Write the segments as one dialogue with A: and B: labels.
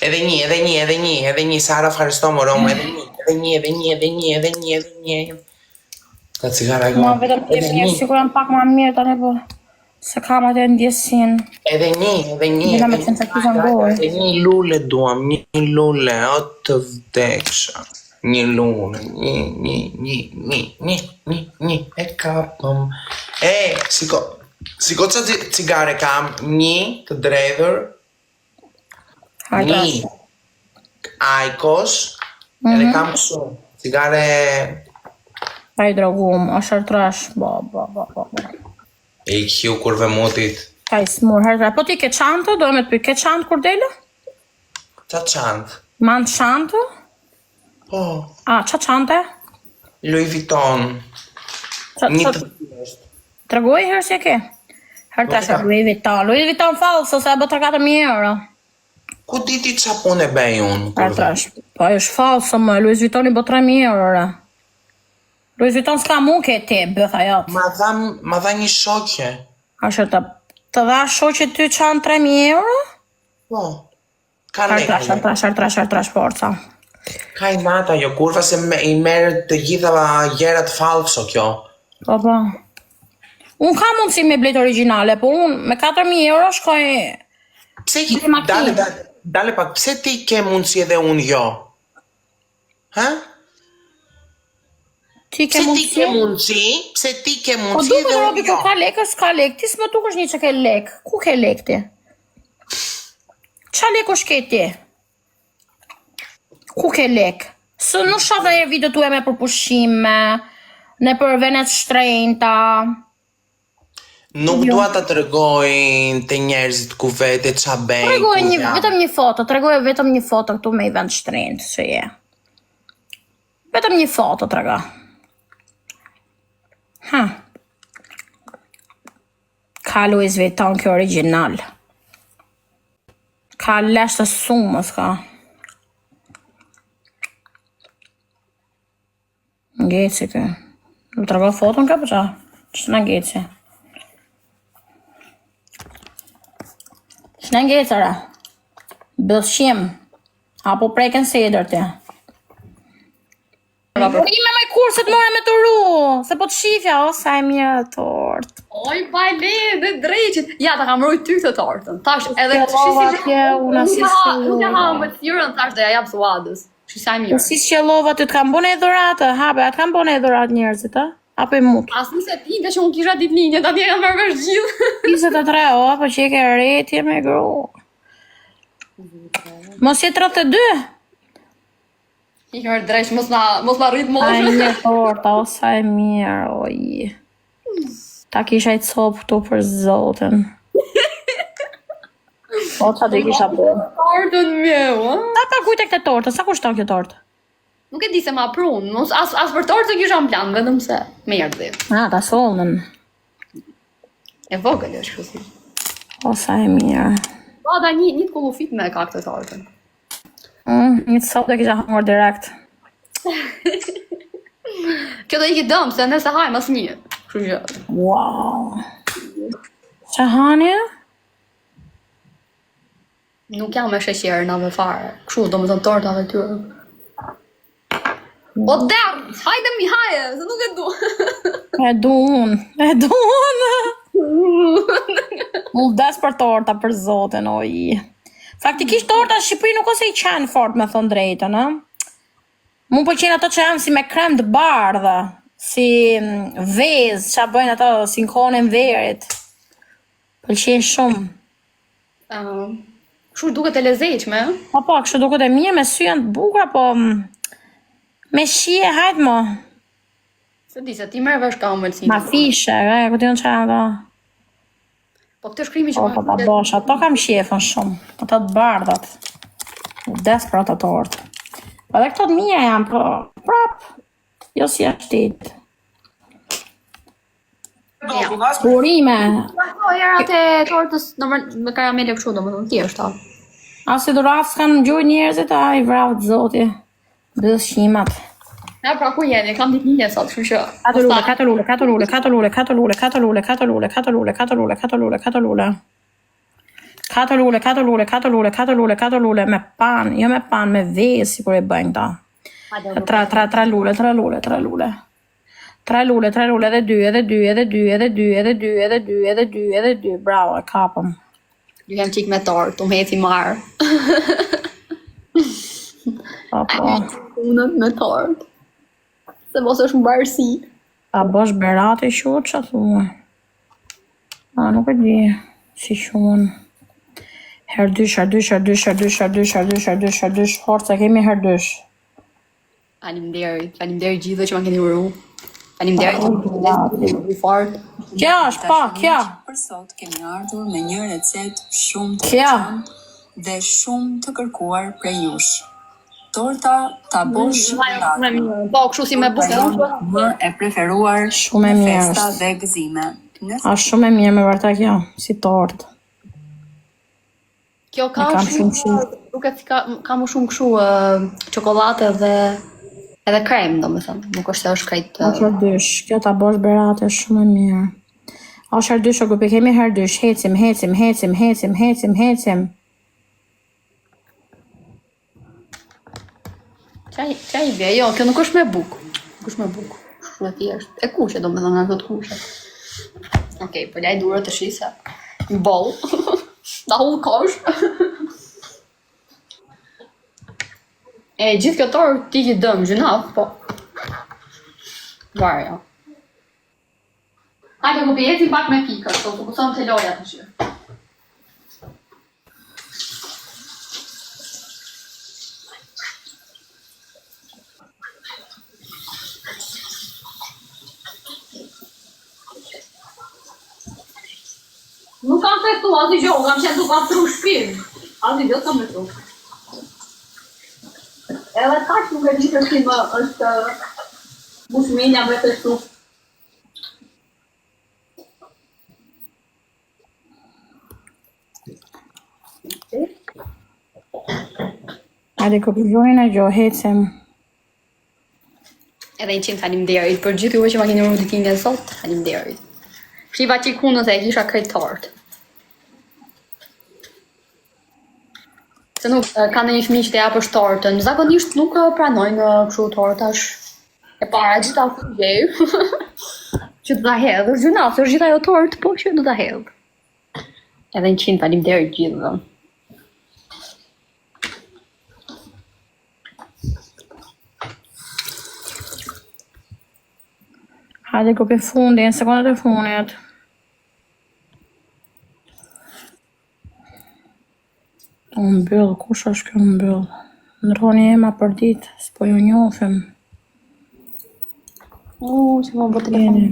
A: Edhe një, Sara, ευχαριστώ μωρό μου, edhe një. Ka cigara e
B: Ma vetëm të mirë, sikur jam pak ma mirë tani, po se kam atë ndjesin.
A: Edhe një.
B: Jena me qenë të kisa ngoj.
A: Edhe një lule duam, një lule, o të vdeksha. Një lule, një, e kapëm. Siko që cigare kam, një të dredhër, një ajkos, edhe kam kësu, cigare...
B: Ai dragum, është trash, ba.
A: E i kju kurve motit.
B: Ai smur, herë. Po ti ke çantë, do me të pyet, ke çantë kur dele?
A: Qa çantë?
B: Man çantë?
A: Po.
B: A, qa çantë?
A: Louis Vuitton. Një të
B: Tregoj herë se ke? Herë tash Louis Vuitton. Louis Vuitton falso, se e bë 3-4.000 euro.
A: Ku diti qa pun e bej unë?
B: Herë tash. Po është falso, më. Louis Vuitton i bë 3.000 euro. Louis Vuitton s'ka mu ke ti, bëtha jatë.
A: Ma dha një shoqe.
B: Ashtë të dha shoqe ty qanë 3.000 euro?
A: Po. Ka
B: Artrash, forca.
A: Ka i nata jo kurva se i merë të gjitha gjerat falso kjo.
B: Po. Unë ka mundësi me blet originale, po unë me 4.000 euro shkoj...
A: Pse dale pak, pse ti ke mundësi edhe unë jo? Ha?
B: Ti ke mundësi?
A: Pse ti ke mundësi?
B: Po duke në robi, ka lek, është ka lek, ti s'më tuk është një që ke lek. Ku ke lek ti? Qa lek është ke ti? Ku ke lek? Së nuk shafë e video tu e me për pushime, ne për venet shtrejnëta.
A: Nuk dua ta tregoj të njerëzit ku vete qa bejnë.
B: Tregoj vetëm një foto këtu me i vend shtrejnët që je. Vetëm një foto trega. Ka Louis Vuitton kjo original. Ka lesh të sumës ka. Ngeci kë. Më të rego foton ka përqa? Që në ngeci? Që në ngecëra? Bëllshim. Apo preken se i dërte. Ime me kurset more me të ru, se po të shifja, o sa e mirë tort.
C: Oj, bajle, dhe drejqit. Ja, ta kam rujt ty këtë tortën. Tash, edhe
B: të shisi... Unë
C: e ha me të thyrën, tash dhe ja jam suadës. Shisa e mirë.
B: Si shqelova, ty të kam bone e dhuratë, habe, atë kam bone e dhuratë njerëzit, a? Apo i mut?
C: As nëse ti, dhe që unë kisha ditë linje, ta tje kam përvesh gjithë.
B: 23, o, po që i ke retje me gru. Mos je 32?
C: I kërë drejsh, mos na rritë moshë.
B: Ai një torta, o sa e mirë, oj. Ta kisha i copë këtu për zotën. O, qa të i kisha bërë.
C: Tortën meu, a?
B: Ta pa kujt e këtë tortë, sa kushton kjo tortë?
C: Nuk e di se ma prunë, as për tortë të kisha në plan, vetëm se me jardhim.
B: Ta solnën.
C: E vogël është kësi.
B: O, sa e mirë.
C: Pa da një të kullufit me ka këtë tortën.
B: Një të sot e kisha hangor direkt.
C: Kjo do i ki dëmë, se nëse haj mas një. Kështu gjë.
B: Wow. Qa hani?
C: Nuk jam me sheqerë në ave fare. Kështu, do më të tortave tyre. O derë, hajde mi haje, se nuk e du.
B: E du unë. Mu des për torta për zotin, oj. Faktikisht torta Shqipëri nuk ose i qenë fort me thonë drejtën, a? Mu po qenë ato që janë si me krem të bardha, si vezë, që bëjnë ato si në kohën e verit. Pëlqen shumë.
C: Kështu duket e lezetshme, a?
B: Po, kështu duket e mirë, me sy janë të bukura, po me shije, hajtë mo.
C: Se di, se ti merë vesh ka mëllësinë.
B: Ma fishe, ku ti në që ato.
C: Po këtë shkrimi që
B: Po ta bosh, ato kam shjefën shumë, ato të bardhat. Des për ato tortë. Po dhe këto të mija janë, po prap, jo si ashtit. Burime.
C: Po, erat e tortës me karamele kështu, do më thonë tjeshta.
B: Asi durat s'kanë gjujt njerëzit, a i vravë të zoti. Dhe shimat.
C: Ja, pra ku jeni, kam ditë një sot, kështu që...
B: Katolule. Katër lule, me pan, jo me pan, me vezë, si kur e bëjnë ta. Tre lule. 3 lule, edhe 2, bravo, e kapëm.
C: Ju jam qik me tort, u heci marë.
B: Po.
C: Unët me tort. Se mos është më bërësi.
B: A bosh berate shutë që thua? A, nuk e di, si shumë. Herdysh, forca, kemi herdysh.
C: Faleminderit gjithë që ma keni uru. Faleminderit që fort.
B: Kja është, pa, kja.
D: Për sot kemi ardhur me një recet shumë të
B: Kja.
D: veçantë dhe shumë të kërkuar prej jush. Torta tabosh
C: Po, kështu si me buke.
D: më e preferuar
B: Shumë e
D: në
B: mirë
D: festa
B: është.
D: dhe gëzime.
B: A shumë e mirë me vërtet kjo, si tortë.
C: Kjo ka
B: E kam shumë
C: duket si ka më shumë kështu çokoladë dhe edhe krem, domethënë. Nuk është se është krejt.
B: Është herdysh, kjo ta bosh berate është shumë e mirë. Është herdysh, o grupi, kemi herdysh, hecim.
C: Qa i bje? Jo, kjo nuk është me buk. Nuk është me buk. Shumë e thjesht. E kushe, domethënë nga këtë kushe. Okej, po laj durët të shisa. Bol. Da hull kosh. E gjithë kjo torë ti që dëm, gjynaf, po. Varja. Hajde, ku pjeci pak me pikër, të fokuson të loja të shirë. Nuk kam festu, azi gjohë, kam qenë duke aftru shpinë. Azi gjohë kam me tru. Edhe kaq nuk e di se si më është bushminja me festu.
B: Hajde, këpëgjojnë e gjohë, hecim.
C: Edhe 100 faleminderit për gjithë juve që ma keni uru ditën e sot, faleminderit. Shiva që i kunës e kisha krejt tort. Se nuk ka në një fëmijë që të japësh tortën, zakonisht nuk pranojnë kështu tortash. E para gjitha gjej. Që të ta hedh, është gjuna, se është gjitha jo tortë, po që do ta hedh. Edhe 100 faleminderit gjithë.
B: Hajde, grupi fundin, sekundet e fundit. Unë mbyll, kush është kjo mbyll? Ndroni ema për ditë, s'po ju njofim.
C: Që më bë telefon.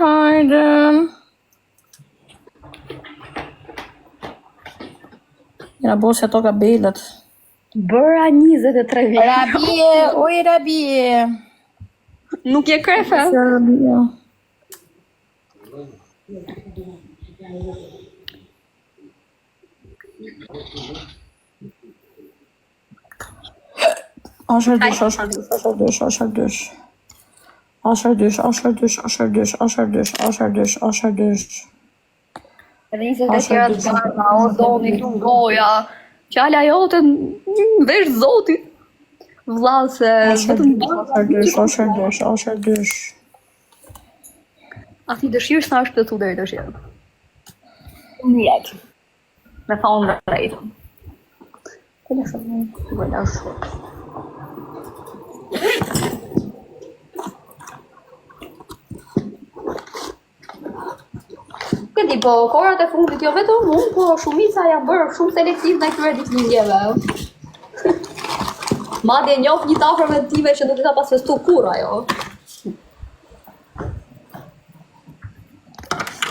B: Hajde. Jena bosja toka belet.
C: Bëra 23 vjetë.
B: Rabie.
C: Nuk je krefe?
B: Rabie. Ashërdysh.
C: Edhe 28 tjera të barma, o zoni këtu goja. Qala jote vesh zotit. Vlla se vetëm
B: Ashërdysh.
C: ati dëshirë s'na është plëcu deri të shirë. Në jetë. Me thonë dhe drejtën. Telefonin, bëjda shumë. Këti, po, korat e fundit jo vetëm unë, po shumica janë bërë shumë selektiv në këtyre ditëlindjeve. Madje njoh një tafër me tive që nuk ka pas festu kur ajo.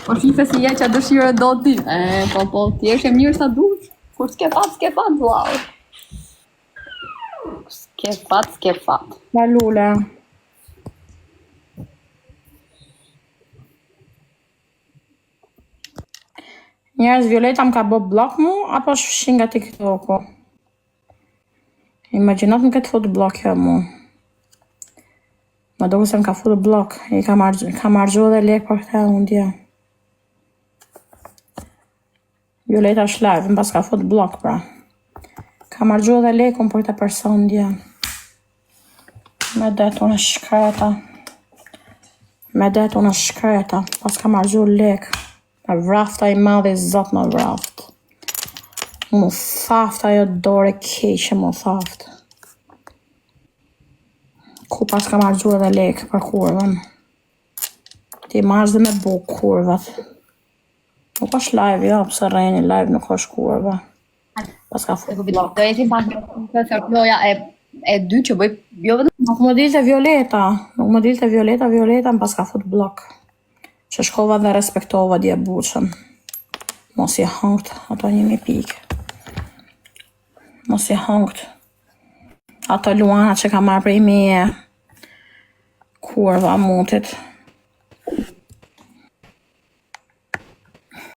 C: Po shife si je që dëshire do ti. Po, ti eshe mirë sa dush. Kur s'ke fat, vlau. S'ke fat.
B: Lule. Njerëz Violeta më ka bë blok mu, apo shfshin nga TikToku? Imagjinat më këtë fut blok jo mu. Më duke se më ka fut blok. I ka marrë dhe lek për këta unë dje. Violeta është live, më pas ka fut blok pra. Ka marrë dhe lek unë për këta person dje. Me det unë shkreta. Pas ka marrë lek. Vrafta i madhe zot më vraft. Mu thaft ajo dore keqe mu thaft. Ku pas ka marrë dhe lek për kurvën. Ti marrë dhe me buk kurvat. Nuk është live, jo, pëse rejni live nuk është kurva. Pas ka fut blok.
C: Do jetim pak në floja e dy që bëj jo vetëm.
B: Nuk më dilte Violeta, më pas ka fut blok. Që shkova dhe respektova dje buqën. Mos i hëngt, ato 1.000 pikë. Mos i hëngt. Ato luana që ka marrë prej meje. Kurva mutit.